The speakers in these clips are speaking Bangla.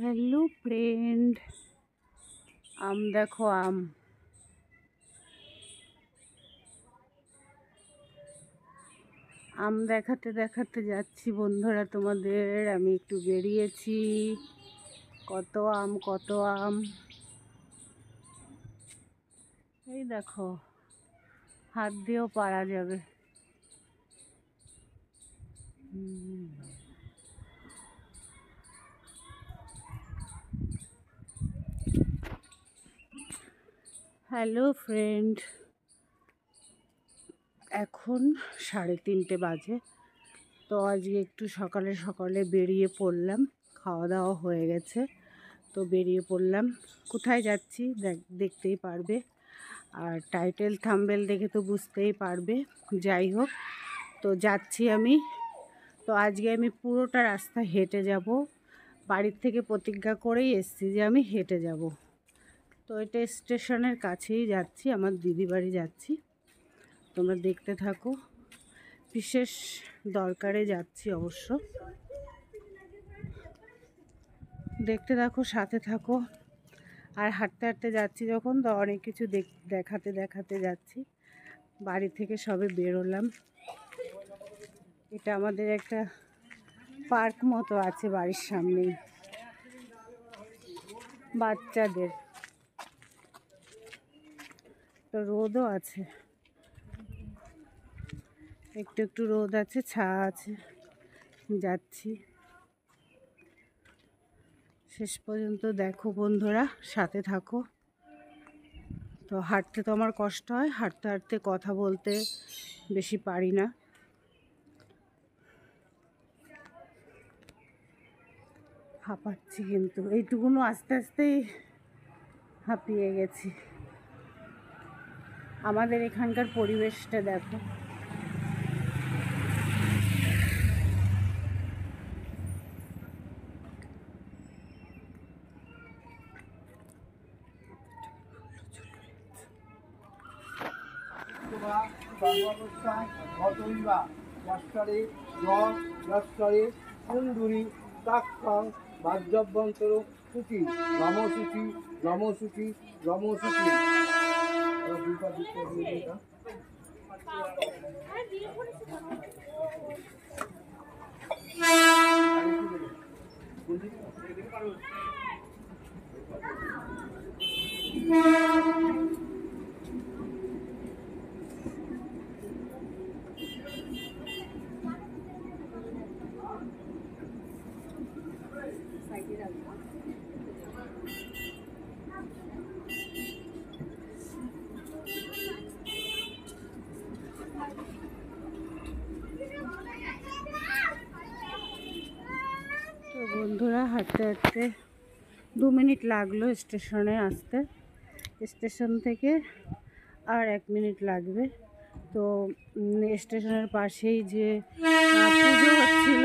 হ্যালো ফ্রেন্ড, দেখো দেখাতে দেখাতে যাচ্ছি বন্ধুরা তোমাদের। আমি একটু বেরিয়েছি। কত আম এই দেখো, হাত দিয়েও পারা যাবে। হ্যালো ফ্রেন্ড, এখন 3:30 বাজে। তো আজকে একটু সকালে সকালে বেরিয়ে পড়লাম। খাওয়া দাওয়া হয়ে গেছে, তো বেরিয়ে পড়লাম। কোথায় যাচ্ছি দেখতেই পারবে, আর টাইটেল থাম্বনেল দেখে তো বুঝতেই পারবে। যাই হোক, তো যাচ্ছি আমি। তো আজকে আমি পুরোটা রাস্তা হেঁটে যাব। বাড়ির থেকে প্রতিজ্ঞা করেই এসেছি যে আমি হেঁটে যাব। তো এটা স্টেশনের কাছেই যাচ্ছি, আমার দিদি বাড়ি যাচ্ছি। তোমরা দেখতে থাকো। বিশেষ দরকারে যাচ্ছি অবশ্য, দেখতে থাকো, সাথে থাকো। আর হাঁটতে হাঁটতে যাচ্ছি যখন, তো অনেক কিছু দেখাতে দেখাতে যাচ্ছি। বাড়ি থেকে সবে বেরোলাম। এটা আমাদের একটা পার্ক মতো আছে বাড়ির সামনেই, বাচ্চাদের। তো রোদও আছে, একটু একটু রোদ আছে, ছায়া আছে। যাচ্ছি, শেষ পর্যন্ত দেখো বন্ধুরা, সাথে থাকো। তো হাঁটতে তো আমার কষ্ট হয়, হাঁটতে হাঁটতে কথা বলতে বেশি পারি না। হাঁপাচ্ছি, কিন্তু এইটুকুনো আস্তে আস্তেই হাঁপিয়ে গেছি। আমাদের এখানকার পরিবেশটা দেখো। কুন্দুরি তাক্ষং বাহ্যভ্যন্তর সূচি রমসূচি রমসূচি রমসূচি। তো বন্ধুরা, হাঁটতে হাঁটতে 2 মিনিট লাগলো স্টেশনে আসতে। স্টেশন থেকে আর 1 মিনিট লাগবে। তো স্টেশনের পাশেই যে পুজো হচ্ছিল,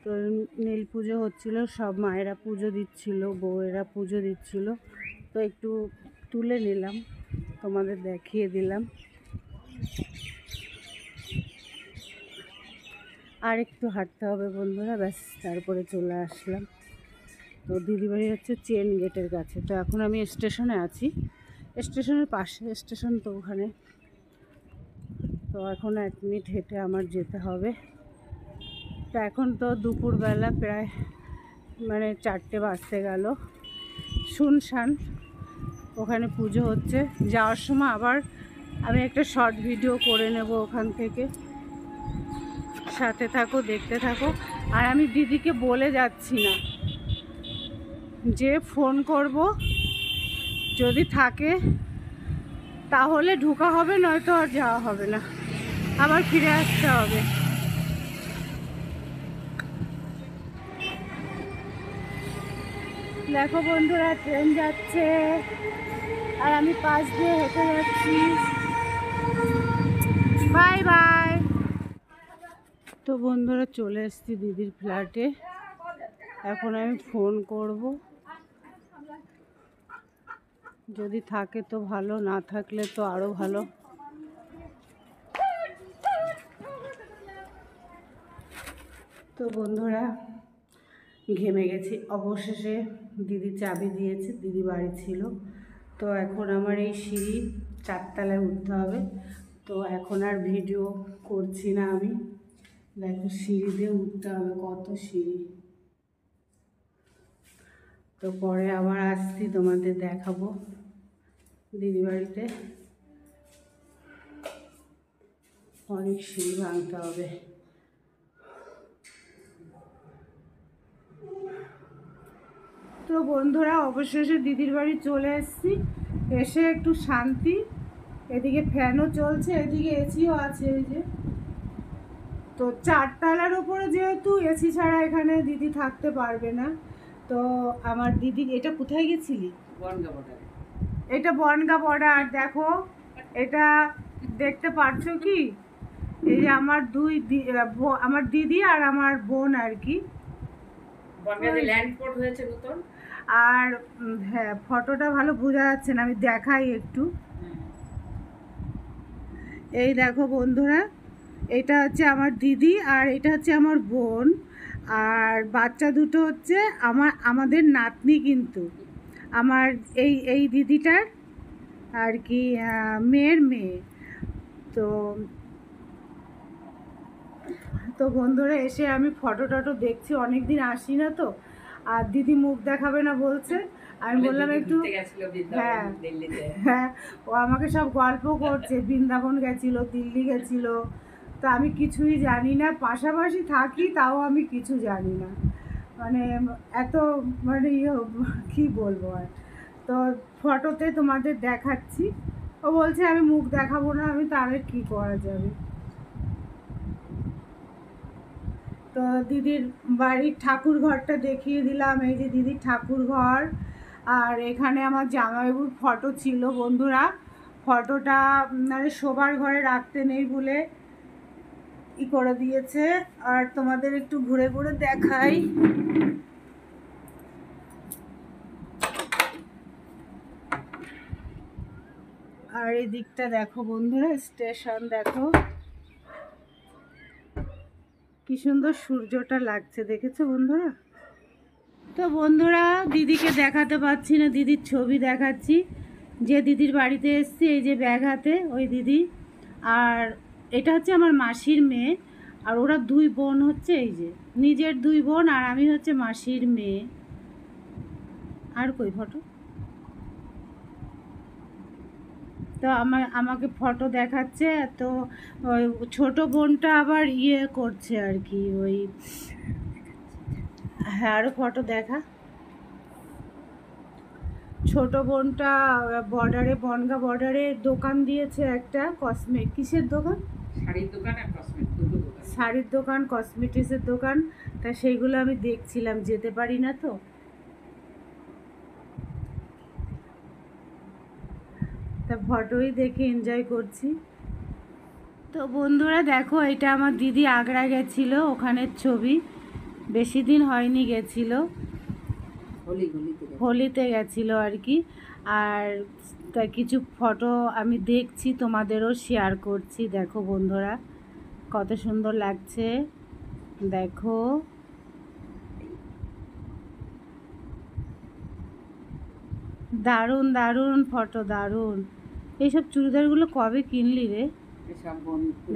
তো নীল পুজো হচ্ছিল, সব মায়েরা পুজো দিচ্ছিল, বউয়েরা পুজো দিচ্ছিল। তো একটু তুলে নিলাম, তোমাদের দেখিয়ে দিলাম। আর একটু হাঁটতে হবে বন্ধুরা, ব্যাস তারপরে চলে আসলাম। তো দিদিবাড়ি হচ্ছে চেন গেটের কাছে। তো এখন আমি স্টেশনে আছি, স্টেশনের পাশে স্টেশন তো ওখানে। তো এখন 1 মিনিট হেঁটে আমার যেতে হবে। তো এখন তো দুপুরবেলা, প্রায় 4টে বাজতে গেল। শুনশান, ওখানে পুজো হচ্ছে। যাওয়ার সময় আবার আমি একটা শর্ট ভিডিও করে নেব ওখান থেকে। সাথে থাকো, দেখতে থাকো। আর আমি দিদিকে বলে যাচ্ছি না যে ফোন করব, যদি থাকে তাহলে ঢোকা হবে, নয়তো আর যাওয়া হবে না, আবার ফিরে আসতে হবে। দেখো বন্ধুরা, ট্রেন যাচ্ছে আর আমি পাশ দিয়ে হেঁটে যাচ্ছি। Bye bye. তো বন্ধুরা, চলে এসেছি দিদির ফ্ল্যাটে। এখন আমি ফোন করব, যদি থাকে তো ভালো, না থাকলে তো আরও ভালো। তো বন্ধুরা, ঘেমে গেছি। অবশেষে দিদি চাবি দিয়েছে, দিদি বাড়ি ছিল। তো এখন আমার এই সিঁড়ি 4 তলায় উঠতে হবে। তো এখন আর ভিডিও করছি না আমি। দেখো সিঁড়ি দিয়ে উঠতে হবে, কত সিঁড়ি। তো পরে আবার আসছি, তোমাদের দেখাবো দিদি বাড়িতে। অনেক সিঁড়ি ভাঙতে হবে। তো বন্ধুরা অবশেষে দিদির বাড়ি চলে এসেছি। এসে একটু শান্তি, এদিকে ফ্যানও চলছে, এদিকে এসিও আছে এই যে। তো 4 তলার উপরে যেহেতু এসি ছাড়া এখানে দিদি থাকতে পারবে না। তো আমার দিদি, এটা কোথায় গেছিলি? এটা বনগা বর্ডার। দেখো এটা দেখতে পাচ্ছ কি? এই যে আমার আমার দিদি আর আমার বোন আর কি। ল্যান্ডপোর্ট হয়েছে নতুন। আর হ্যাঁ, ফটোটা ভালো বোঝা যাচ্ছে না, আমি দেখাই একটু। এই দেখো বন্ধুরা, এটা হচ্ছে আমার দিদি আর এটা হচ্ছে আমার বোন। আর বাচ্চা দুটো হচ্ছে আমাদের নাতনি, কিন্তু আমার এই দিদিটার আর কি মেয়ের মেয়ে। তো তো বন্ধুরা এসে আমি ফটো টটো দেখছি, অনেক দিন আসি না তো। আর দিদি মুখ দেখাবে না বলছে, আমি বললাম একটু। হ্যাঁ হ্যাঁ, ও আমাকে সব গল্প করছে, বৃন্দাবন গেছিলো, দিল্লি গেছিলো। তো আমি কিছুই জানি না, পাশাপাশি থাকি তাও আমি কিছু জানি না, মানে এত মানে কী বলবো আর। তো ফটোতে তোমাদের দেখাচ্ছি। ও বলছে আমি মুখ দেখাবো না, আমি তাহলে কী করা যাবে। তো দিদির বাড়ির ঠাকুর ঘরটা দেখিয়ে দিলাম, এই যে দিদির ঠাকুর ঘর। আর এখানে আমার জামাইবাবুর ফটো ছিল বন্ধুরা। ফটোটা মানে শোবার ঘরে রাখতে নেই বলে করে দিয়েছে। আর তোমাদের একটু ঘুরে ঘুরে দেখাই। আর এই দিকটা দেখো বন্ধুরা, স্টেশন দেখো কি সুন্দর সূর্যটা লাগছে, দেখেছো বন্ধুরা? তো বন্ধুরা দিদিকে দেখাতে পাচ্ছি না, দিদির ছবি দেখাচ্ছি। যে দিদির বাড়িতে এসছি, এই যে ব্যাগ হাতে ওই দিদি। আর এটা হচ্ছে আমার মাসির মেয়ে। আর ওরা 2 বোন হচ্ছে, এই যে নিজের 2 বোন, আর আমি হচ্ছে মাসির মেয়ে। আর কই ফটো? তো আমাকে ফটো দেখাচ্ছে। তো ওই ছোটো বোনটা আবার করছে আর কি, ওই হ্যাঁ আরও ফটো দেখা। ছোট বোনটা বর্ডারে, বনগা বর্ডারে দোকান দিয়েছে একটা, কিসের দোকান? শাড়ির দোকান আর কসমেটিক। শাড়ির দোকান, কসমেটিক্সের দোকান। তা সেইগুলো আমি দেখছিলাম, যেতে পারি না তো। তা ফটোই দেখে এনজয় করছি। তো বন্ধুরা দেখো, এটা আমার দিদি আগ্রা গেছিল, ওখানের ছবি। বেশি দিন হয়নি, গেছিল হোলিতে গেছিলো আর কি। আর তা কিছু ফটো আমি দেখছি, তোমাদেরও শেয়ার করছি। দেখো বন্ধুরা কত সুন্দর লাগছে, দেখো। দারুণ দারুণ ফটো, দারুণ। এইসব চুড়িদারগুলো কবে কিনলি রে?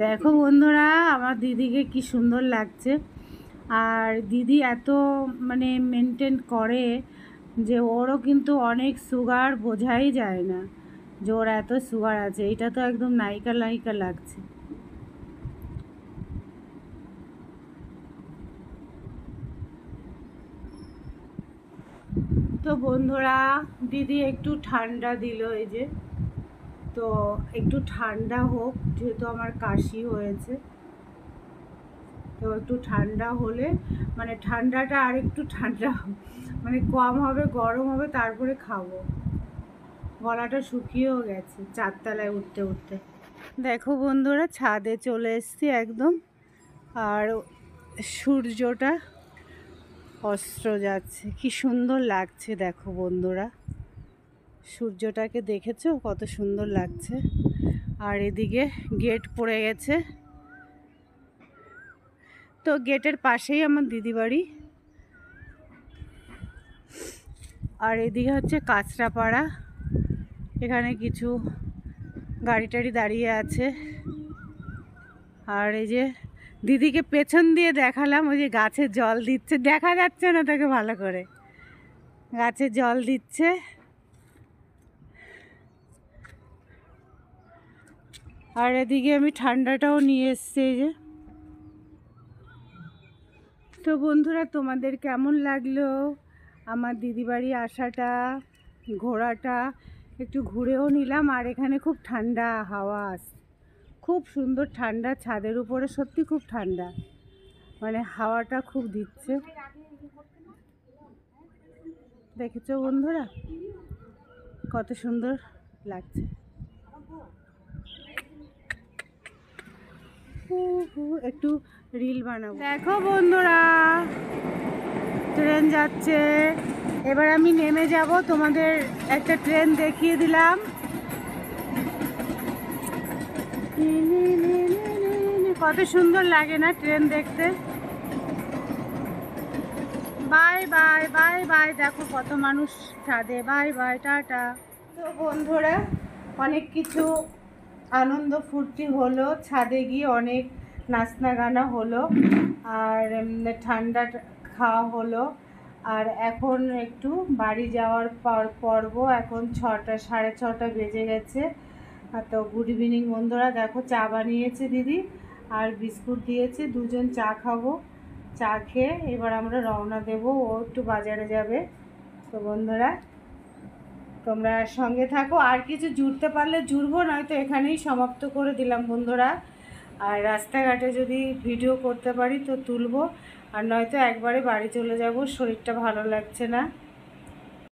দেখো বন্ধুরা আমার দিদিকে কি সুন্দর লাগছে। আর দিদি এত মানে মেনটেন করে যে ওরও কিন্তু অনেক সুগার, বোঝাই যায় না যে ওর এত সুগার আছে। এটা তো একদম নায়িকা নায়িকা লাগছে। তো বন্ধুরা দিদি একটু ঠান্ডা দিল, এই যে। তো একটু ঠান্ডা হোক, যেহেতু আমার কাশি হয়েছে। তো একটু ঠান্ডা হলে, মানে ঠান্ডাটা আর একটু ঠান্ডা মানে কম হবে, গরম হবে, তারপরে খাবো। গলাটা শুকিয়েও গেছে 4 তলায় উঠতে উঠতে। দেখো বন্ধুরা ছাদে চলে এসেছি একদম। আর সূর্যটা অস্ত যাচ্ছে, কি সুন্দর লাগছে দেখো বন্ধুরা। সূর্যটাকে দেখেছো কত সুন্দর লাগছে। আর এদিকে গেট পড়ে গেছে। তো গেটের পাশেই আমার দিদি বাড়ি। আর এদিকে হচ্ছে কাঁচরাপাড়া, এখানে কিছু গাড়ি টাড়ি দাঁড়িয়ে আছে। আর এই যে দিদিকে পেছন দিয়ে দেখালাম, ওই যে গাছে জল দিচ্ছে, দেখা যাচ্ছে না তাকে ভালো করে, গাছে জল দিচ্ছে। আর এদিকে আমি ঠান্ডাটাও নিয়ে এসছি এই যে। তো বন্ধুরা, তোমাদের কেমন লাগলো আমার দিদি বাড়ি আসাটা, ঘোরাটা? একটু ঘুরেও নিলাম। আর এখানে খুব ঠান্ডা হাওয়া, খুব সুন্দর ঠান্ডা, ছাদের উপরে সত্যি খুব ঠান্ডা, মানে হাওয়াটা খুব দিচ্ছে। দেখেছো বন্ধুরা কত সুন্দর লাগছে। একটু রিল বানাবো। দেখো বন্ধুরা, ট্রেন যাচ্ছে। এবার আমি নেমে যাব, তোমাদের একটা ট্রেন দেখিয়ে দিলাম। কত সুন্দর লাগে না ট্রেন দেখতে। বাই বাই বাই বাই, দেখো কত মানুষ ছাদে। Bye bye, tata. তো বন্ধুরা, অনেক কিছু আনন্দ ফুর্তি হলো, ছাদে গিয়ে অনেক নাচনা গানা হলো, আর ঠান্ডা খাওয়া হলো। আর এখন একটু বাড়ি যাওয়ার পর্ব। এখন 6টা, 6:30 বেজে গেছে। তো গুড ইভিনিং বন্ধুরা। দেখো চা বানিয়েছে দিদি আর বিস্কুট দিয়েছে, দুজন চা খাবো। চা খেয়ে এবার আমরা রওনা দেব, ও একটু বাজারে যাবে। তো বন্ধুরা, তোমরা সঙ্গে থাকো। আর কিছু জুড়তে পারলে জুড়বো, নয়তো এখানেই সমাপ্ত করে দিলাম বন্ধুরা। আর রাস্তাঘাটে যদি ভিডিও করতে পারি তো তুলবো, আর নয়তো একবারে বাড়ি চলে যাব, শরীরটা ভালো লাগছে না।